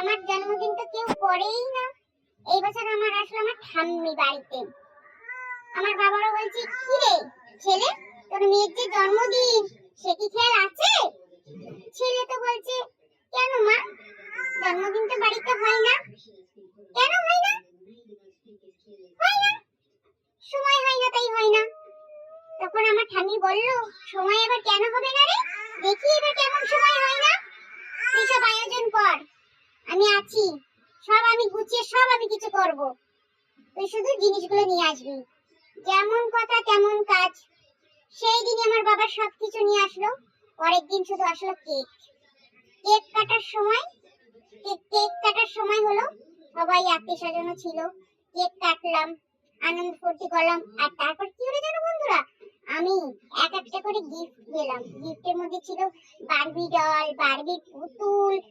আমার জন্মদিন তো কেউ করেই না। এই বছর আমার আসলো আমার ঠাম্মি বাড়িতে। আমার বাবারা বলছে, কি রে ছেলে, তোর মেয়ের যে জন্মদিন সে কি খেয়াল আছে? ছেলে তো বলছে, কেন মা, জন্মদিন তো বাড়িতে হয় না। কেন হয় না? হয় না, সময় হয় না, তাই হয় না। তখন আমার ঠাম্মি বলল, সময় আবার কেন হবে না রে, দেখি এবার কেমন সময় হয় না। তুই সব আয়োজন কর, আমি আছি, সব আমি গুছিয়ে সব আমি কিছু করব। তুই শুধু জিনিসগুলো নিয়ে আসবি। যেমন কথা তেমন কাজ। সেই দিন আমার বাবা সবকিছু নিয়ে আসলো। পরের দিন শুধু আসলো কেক। কেক কাটার সময় হলো, সবাই আত্মীয় স্বজন ছিল। কেক কাটলাম, আনন্দ ফুর্তি করলাম। আর তারপর কি হলো জানো বন্ধুরা, আমি এক একটা করে গিফট পেলাম। গিফটের মধ্যে ছিল বারবি ডল, বারবি পুতুল,